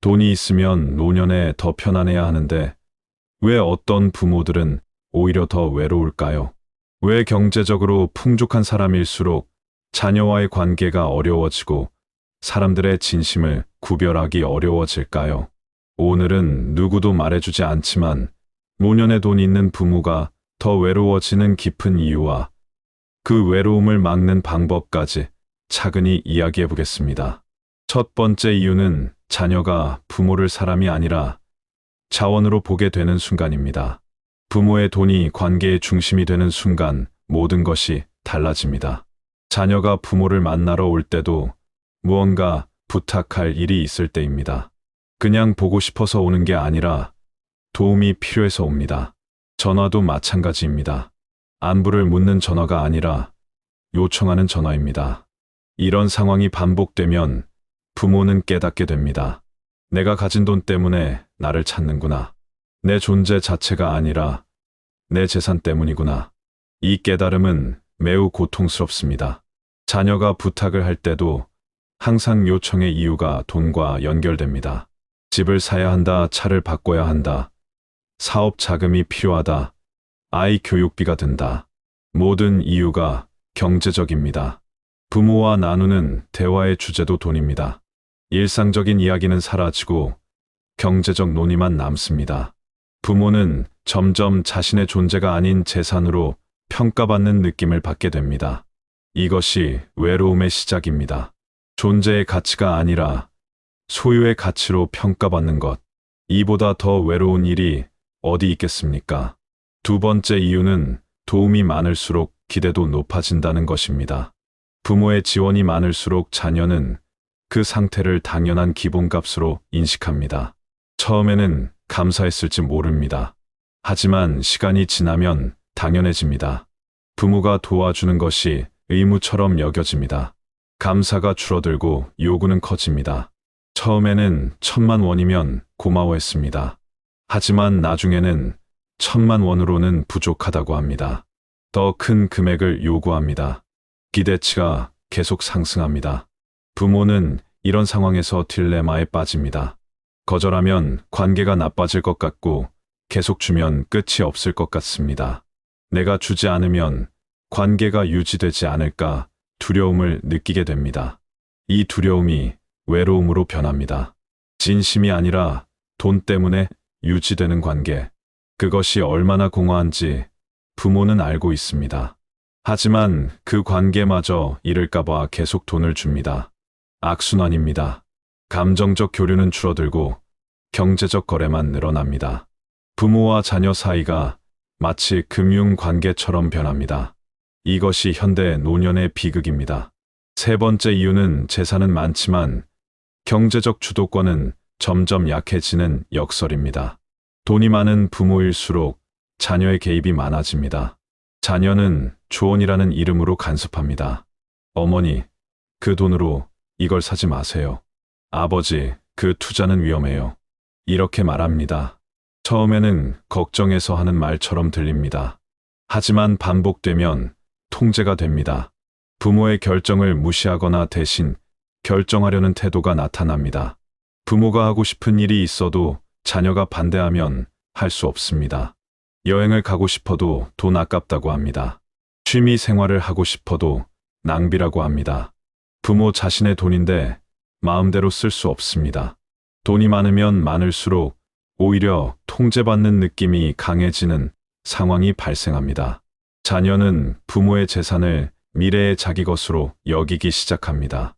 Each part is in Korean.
돈이 있으면 노년에 더 편안해야 하는데 왜 어떤 부모들은 오히려 더 외로울까요? 왜 경제적으로 풍족한 사람일수록 자녀와의 관계가 어려워지고 사람들의 진심을 구별하기 어려워질까요? 오늘은 누구도 말해주지 않지만 노년에 돈 있는 부모가 더 외로워지는 깊은 이유와 그 외로움을 막는 방법까지 차근히 이야기해 보겠습니다. 첫 번째 이유는 자녀가 부모를 사람이 아니라 자원으로 보게 되는 순간입니다. 부모의 돈이 관계의 중심이 되는 순간 모든 것이 달라집니다. 자녀가 부모를 만나러 올 때도 무언가 부탁할 일이 있을 때입니다. 그냥 보고 싶어서 오는 게 아니라 도움이 필요해서 옵니다. 전화도 마찬가지입니다. 안부를 묻는 전화가 아니라 요청하는 전화입니다. 이런 상황이 반복되면 부모는 깨닫게 됩니다. 내가 가진 돈 때문에 나를 찾는구나. 내 존재 자체가 아니라 내 재산 때문이구나. 이 깨달음은 매우 고통스럽습니다. 자녀가 부탁을 할 때도 항상 요청의 이유가 돈과 연결됩니다. 집을 사야 한다, 차를 바꿔야 한다, 사업 자금이 필요하다, 아이 교육비가 든다. 모든 이유가 경제적입니다. 부모와 나누는 대화의 주제도 돈입니다. 일상적인 이야기는 사라지고 경제적 논의만 남습니다. 부모는 점점 자신의 존재가 아닌 재산으로 평가받는 느낌을 받게 됩니다. 이것이 외로움의 시작입니다. 존재의 가치가 아니라 소유의 가치로 평가받는 것. 이보다 더 외로운 일이 어디 있겠습니까? 두 번째 이유는 도움이 많을수록 기대도 높아진다는 것입니다. 부모의 지원이 많을수록 자녀는 그 상태를 당연한 기본값으로 인식합니다. 처음에는 감사했을지 모릅니다. 하지만 시간이 지나면 당연해집니다. 부모가 도와주는 것이 의무처럼 여겨집니다. 감사가 줄어들고 요구는 커집니다. 처음에는 1,000,000원이면 고마워했습니다. 하지만 나중에는 1,000,000원으로는 부족하다고 합니다. 더 큰 금액을 요구합니다. 기대치가 계속 상승합니다. 부모는 이런 상황에서 딜레마에 빠집니다. 거절하면 관계가 나빠질 것 같고 계속 주면 끝이 없을 것 같습니다. 내가 주지 않으면 관계가 유지되지 않을까 두려움을 느끼게 됩니다. 이 두려움이 외로움으로 변합니다. 진심이 아니라 돈 때문에 유지되는 관계. 그것이 얼마나 공허한지 부모는 알고 있습니다. 하지만 그 관계마저 잃을까봐 계속 돈을 줍니다. 악순환입니다. 감정적 교류는 줄어들고 경제적 거래만 늘어납니다. 부모와 자녀 사이가 마치 금융 관계처럼 변합니다. 이것이 현대 노년의 비극입니다. 세 번째 이유는 재산은 많지만 경제적 주도권은 점점 약해지는 역설입니다. 돈이 많은 부모일수록 자녀의 개입이 많아집니다. 자녀는 조언이라는 이름으로 간섭합니다. 어머니, 그 돈으로 이걸 사지 마세요. 아버지, 그 투자는 위험해요. 이렇게 말합니다. 처음에는 걱정해서 하는 말처럼 들립니다. 하지만 반복되면 통제가 됩니다. 부모의 결정을 무시하거나 대신 결정하려는 태도가 나타납니다. 부모가 하고 싶은 일이 있어도 자녀가 반대하면 할 수 없습니다. 여행을 가고 싶어도 돈 아깝다고 합니다. 취미 생활을 하고 싶어도 낭비라고 합니다. 부모 자신의 돈인데 마음대로 쓸 수 없습니다. 돈이 많으면 많을수록 오히려 통제받는 느낌이 강해지는 상황이 발생합니다. 자녀는 부모의 재산을 미래의 자기 것으로 여기기 시작합니다.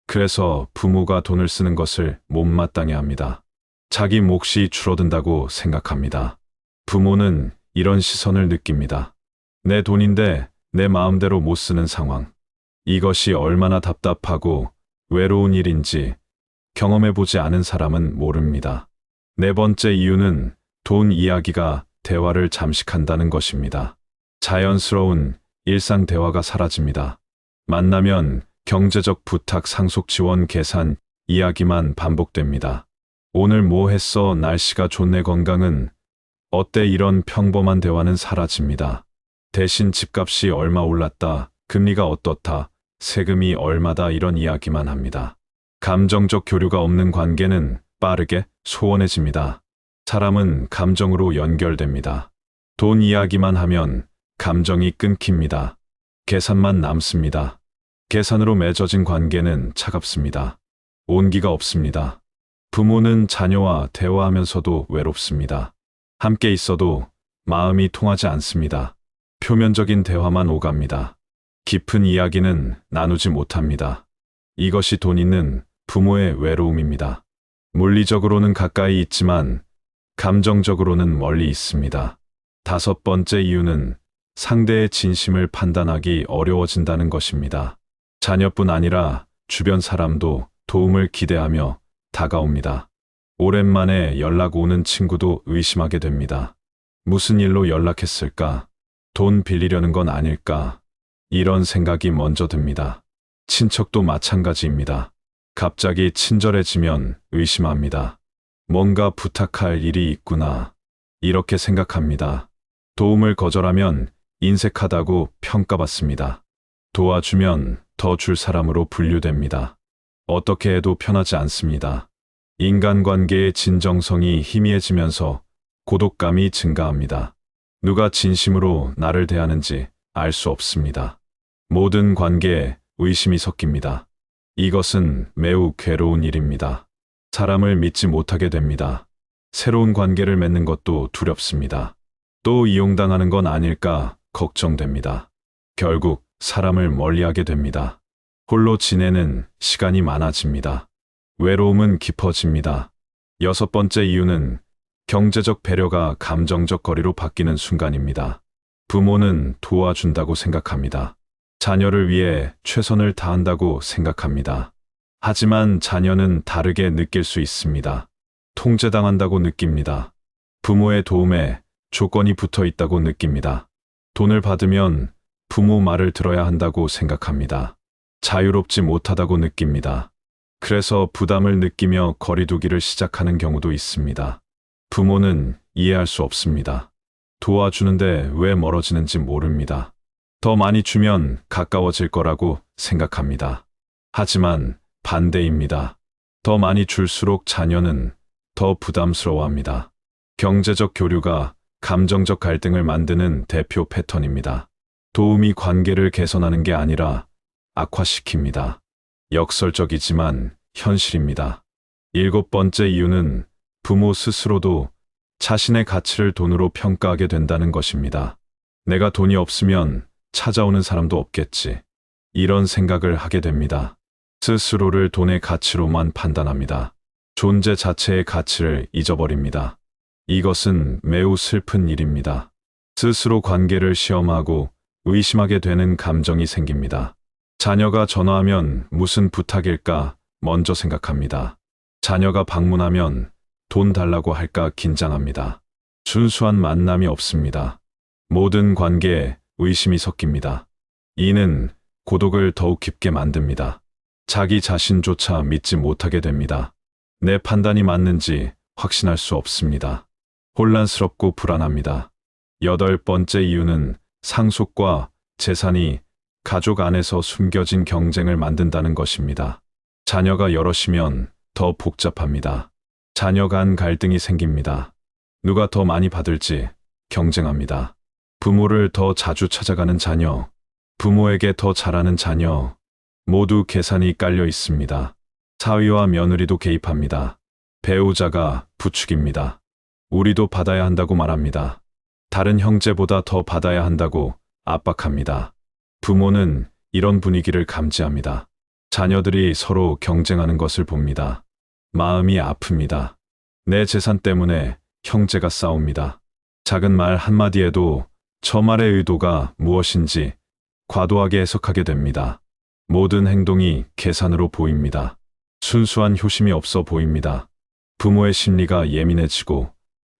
그래서 부모가 돈을 쓰는 것을 못마땅해 합니다. 자기 몫이 줄어든다고 생각합니다. 부모는 이런 시선을 느낍니다. 내 돈인데 내 마음대로 못 쓰는 상황. 이것이 얼마나 답답하고 외로운 일인지 경험해보지 않은 사람은 모릅니다. 네 번째 이유는 돈 이야기가 대화를 잠식한다는 것입니다. 자연스러운 일상 대화가 사라집니다. 만나면 경제적 부탁, 상속 지원, 계산 이야기만 반복됩니다. 오늘 뭐 했어? 날씨가 좋네. 건강은 어때? 이런 평범한 대화는 사라집니다. 대신 집값이 얼마 올랐다, 금리가 어떻다, 세금이 얼마다 이런 이야기만 합니다. 감정적 교류가 없는 관계는 빠르게 소원해집니다. 사람은 감정으로 연결됩니다. 돈 이야기만 하면 감정이 끊깁니다. 계산만 남습니다. 계산으로 맺어진 관계는 차갑습니다. 온기가 없습니다. 부모는 자녀와 대화하면서도 외롭습니다. 함께 있어도 마음이 통하지 않습니다. 표면적인 대화만 오갑니다. 깊은 이야기는 나누지 못합니다. 이것이 돈 있는 부모의 외로움입니다. 물리적으로는 가까이 있지만 감정적으로는 멀리 있습니다. 다섯 번째 이유는 상대의 진심을 판단하기 어려워진다는 것입니다. 자녀뿐 아니라 주변 사람도 도움을 기대하며 다가옵니다. 오랜만에 연락 오는 친구도 의심하게 됩니다. 무슨 일로 연락했을까? 돈 빌리려는 건 아닐까? 이런 생각이 먼저 듭니다. 친척도 마찬가지입니다. 갑자기 친절해지면 의심합니다. 뭔가 부탁할 일이 있구나. 이렇게 생각합니다. 도움을 거절하면 인색하다고 평가받습니다. 도와주면 더 줄 사람으로 분류됩니다. 어떻게 해도 편하지 않습니다. 인간관계의 진정성이 희미해지면서 고독감이 증가합니다. 누가 진심으로 나를 대하는지 알 수 없습니다. 모든 관계에 의심이 섞입니다. 이것은 매우 괴로운 일입니다. 사람을 믿지 못하게 됩니다. 새로운 관계를 맺는 것도 두렵습니다. 또 이용당하는 건 아닐까 걱정됩니다. 결국 사람을 멀리하게 됩니다. 홀로 지내는 시간이 많아집니다. 외로움은 깊어집니다. 여섯 번째 이유는 경제적 배려가 감정적 거리로 바뀌는 순간입니다. 부모는 도와준다고 생각합니다. 자녀를 위해 최선을 다한다고 생각합니다. 하지만 자녀는 다르게 느낄 수 있습니다. 통제당한다고 느낍니다. 부모의 도움에 조건이 붙어 있다고 느낍니다. 돈을 받으면 부모 말을 들어야 한다고 생각합니다. 자유롭지 못하다고 느낍니다. 그래서 부담을 느끼며 거리두기를 시작하는 경우도 있습니다. 부모는 이해할 수 없습니다. 도와주는데 왜 멀어지는지 모릅니다. 더 많이 주면 가까워질 거라고 생각합니다. 하지만 반대입니다. 더 많이 줄수록 자녀는 더 부담스러워합니다. 경제적 교류가 감정적 갈등을 만드는 대표 패턴입니다. 도움이 관계를 개선하는 게 아니라 악화시킵니다. 역설적이지만 현실입니다. 일곱 번째 이유는 부모 스스로도 자신의 가치를 돈으로 평가하게 된다는 것입니다. 내가 돈이 없으면 찾아오는 사람도 없겠지. 이런 생각을 하게 됩니다. 스스로를 돈의 가치로만 판단합니다. 존재 자체의 가치를 잊어버립니다. 이것은 매우 슬픈 일입니다. 스스로 관계를 시험하고 의심하게 되는 감정이 생깁니다. 자녀가 전화하면 무슨 부탁일까 먼저 생각합니다. 자녀가 방문하면 돈 달라고 할까 긴장합니다. 순수한 만남이 없습니다. 모든 관계에 의심이 섞입니다. 이는 고독을 더욱 깊게 만듭니다. 자기 자신조차 믿지 못하게 됩니다. 내 판단이 맞는지 확신할 수 없습니다. 혼란스럽고 불안합니다. 여덟 번째 이유는 상속과 재산이 가족 안에서 숨겨진 경쟁을 만든다는 것입니다. 자녀가 여럿이면 더 복잡합니다. 자녀 간 갈등이 생깁니다. 누가 더 많이 받을지 경쟁합니다. 부모를 더 자주 찾아가는 자녀, 부모에게 더 잘하는 자녀, 모두 계산이 깔려 있습니다. 사위와 며느리도 개입합니다. 배우자가 부축입니다. 우리도 받아야 한다고 말합니다. 다른 형제보다 더 받아야 한다고 압박합니다. 부모는 이런 분위기를 감지합니다. 자녀들이 서로 경쟁하는 것을 봅니다. 마음이 아픕니다. 내 재산 때문에 형제가 싸웁니다. 작은 말 한마디에도 저 말의 의도가 무엇인지 과도하게 해석하게 됩니다. 모든 행동이 계산으로 보입니다. 순수한 효심이 없어 보입니다. 부모의 심리가 예민해지고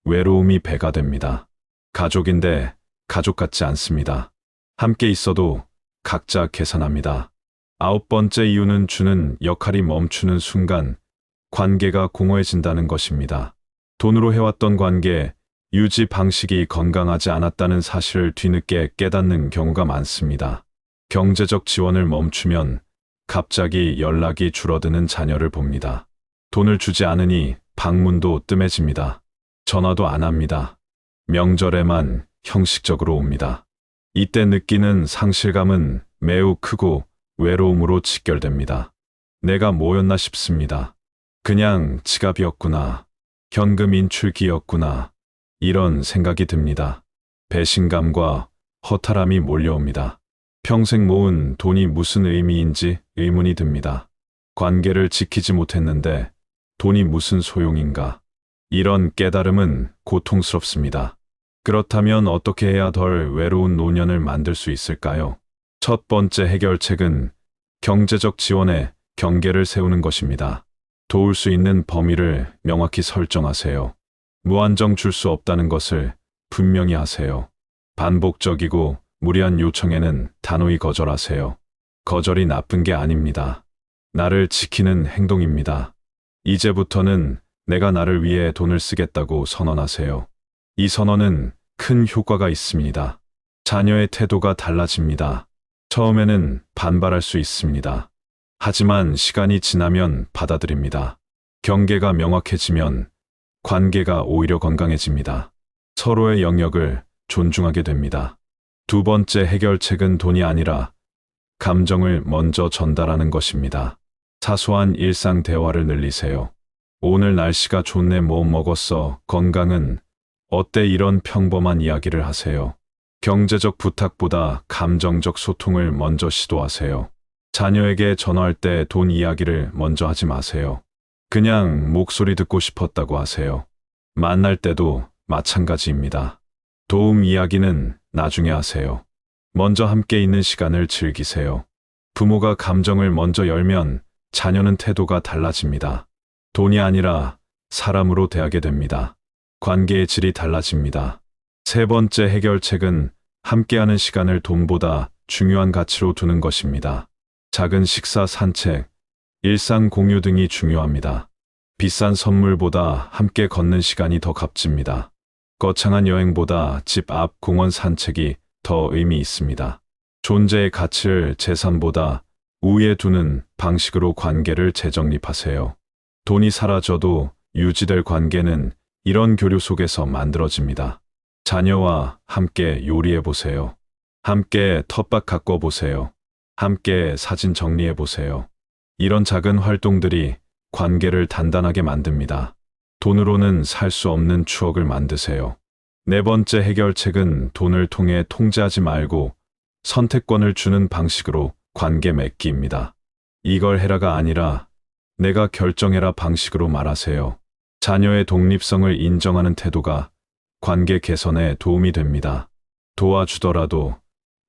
외로움이 배가 됩니다. 가족인데 가족 같지 않습니다. 함께 있어도 각자 계산합니다. 아홉 번째 이유는 주는 역할이 멈추는 순간 관계가 공허해진다는 것입니다. 돈으로 해왔던 관계, 유지 방식이 건강하지 않았다는 사실을 뒤늦게 깨닫는 경우가 많습니다. 경제적 지원을 멈추면 갑자기 연락이 줄어드는 자녀를 봅니다. 돈을 주지 않으니 방문도 뜸해집니다. 전화도 안 합니다. 명절에만 형식적으로 옵니다. 이때 느끼는 상실감은 매우 크고 외로움으로 직결됩니다. 내가 뭐였나 싶습니다. 그냥 지갑이었구나. 현금 인출기였구나. 이런 생각이 듭니다. 배신감과 허탈함이 몰려옵니다. 평생 모은 돈이 무슨 의미인지 의문이 듭니다. 관계를 지키지 못했는데 돈이 무슨 소용인가. 이런 깨달음은 고통스럽습니다. 그렇다면 어떻게 해야 덜 외로운 노년을 만들 수 있을까요? 첫 번째 해결책은 경제적 지원에 경계를 세우는 것입니다. 도울 수 있는 범위를 명확히 설정하세요. 무한정 줄 수 없다는 것을 분명히 하세요. 반복적이고 무리한 요청에는 단호히 거절하세요. 거절이 나쁜 게 아닙니다. 나를 지키는 행동입니다. 이제부터는 내가 나를 위해 돈을 쓰겠다고 선언하세요. 이 선언은 큰 효과가 있습니다. 자녀의 태도가 달라집니다. 처음에는 반발할 수 있습니다. 하지만 시간이 지나면 받아들입니다. 경계가 명확해지면 관계가 오히려 건강해집니다. 서로의 영역을 존중하게 됩니다. 두 번째 해결책은 돈이 아니라 감정을 먼저 전달하는 것입니다. 사소한 일상 대화를 늘리세요. 오늘 날씨가 좋네, 뭐 먹었어, 건강은 어때, 이런 평범한 이야기를 하세요. 경제적 부탁보다 감정적 소통을 먼저 시도하세요. 자녀에게 전화할 때 돈 이야기를 먼저 하지 마세요. 그냥 목소리 듣고 싶었다고 하세요. 만날 때도 마찬가지입니다. 도움 이야기는 나중에 하세요. 먼저 함께 있는 시간을 즐기세요. 부모가 감정을 먼저 열면 자녀는 태도가 달라집니다. 돈이 아니라 사람으로 대하게 됩니다. 관계의 질이 달라집니다. 세 번째 해결책은 함께하는 시간을 돈보다 중요한 가치로 두는 것입니다. 작은 식사, 산책, 일상 공유 등이 중요합니다. 비싼 선물보다 함께 걷는 시간이 더 값집니다. 거창한 여행보다 집 앞 공원 산책이 더 의미 있습니다. 존재의 가치를 재산보다 우위에 두는 방식으로 관계를 재정립하세요. 돈이 사라져도 유지될 관계는 이런 교류 속에서 만들어집니다. 자녀와 함께 요리해 보세요. 함께 텃밭 가꿔 보세요. 함께 사진 정리해 보세요. 이런 작은 활동들이 관계를 단단하게 만듭니다. 돈으로는 살 수 없는 추억을 만드세요. 네 번째 해결책은 돈을 통해 통제하지 말고 선택권을 주는 방식으로 관계 맺기입니다. 이걸 해라가 아니라 내가 결정해라 방식으로 말하세요. 자녀의 독립성을 인정하는 태도가 관계 개선에 도움이 됩니다. 도와주더라도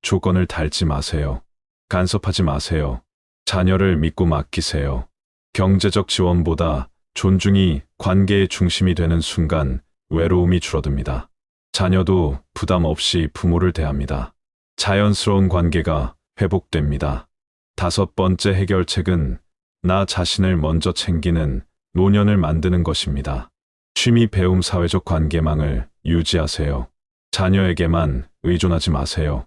조건을 달지 마세요. 간섭하지 마세요. 자녀를 믿고 맡기세요. 경제적 지원보다 존중이 관계의 중심이 되는 순간 외로움이 줄어듭니다. 자녀도 부담 없이 부모를 대합니다. 자연스러운 관계가 회복됩니다. 다섯 번째 해결책은 나 자신을 먼저 챙기는 노년을 만드는 것입니다. 취미, 배움, 사회적 관계망을 유지하세요. 자녀에게만 의존하지 마세요.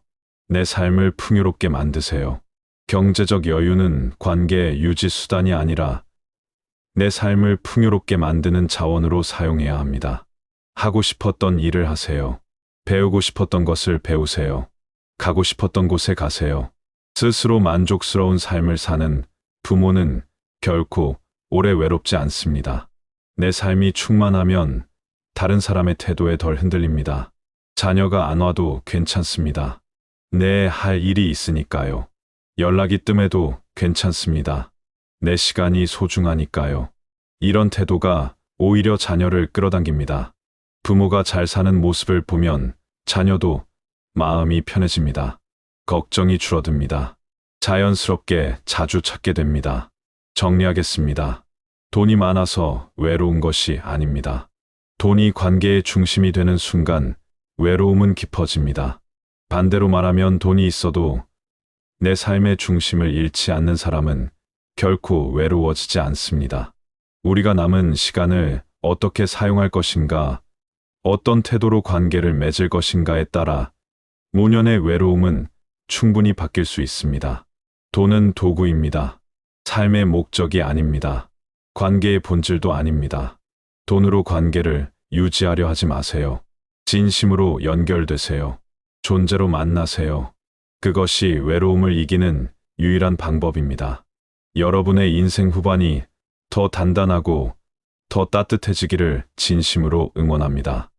내 삶을 풍요롭게 만드세요. 경제적 여유는 관계 유지 수단이 아니라 내 삶을 풍요롭게 만드는 자원으로 사용해야 합니다. 하고 싶었던 일을 하세요. 배우고 싶었던 것을 배우세요. 가고 싶었던 곳에 가세요. 스스로 만족스러운 삶을 사는 부모는 결코 오래 외롭지 않습니다. 내 삶이 충만하면 다른 사람의 태도에 덜 흔들립니다. 자녀가 안 와도 괜찮습니다. 내 할 일이 있으니까요. 연락이 뜸해도 괜찮습니다. 내 시간이 소중하니까요. 이런 태도가 오히려 자녀를 끌어당깁니다. 부모가 잘 사는 모습을 보면 자녀도 마음이 편해집니다. 걱정이 줄어듭니다. 자연스럽게 자주 찾게 됩니다. 정리하겠습니다. 돈이 많아서 외로운 것이 아닙니다. 돈이 관계의 중심이 되는 순간 외로움은 깊어집니다. 반대로 말하면 돈이 있어도 내 삶의 중심을 잃지 않는 사람은 결코 외로워지지 않습니다. 우리가 남은 시간을 어떻게 사용할 것인가, 어떤 태도로 관계를 맺을 것인가에 따라 노년의 외로움은 충분히 바뀔 수 있습니다. 돈은 도구입니다. 삶의 목적이 아닙니다. 관계의 본질도 아닙니다. 돈으로 관계를 유지하려 하지 마세요. 진심으로 연결되세요. 존재로 만나세요. 그것이 외로움을 이기는 유일한 방법입니다. 여러분의 인생 후반이 더 단단하고 더 따뜻해지기를 진심으로 응원합니다.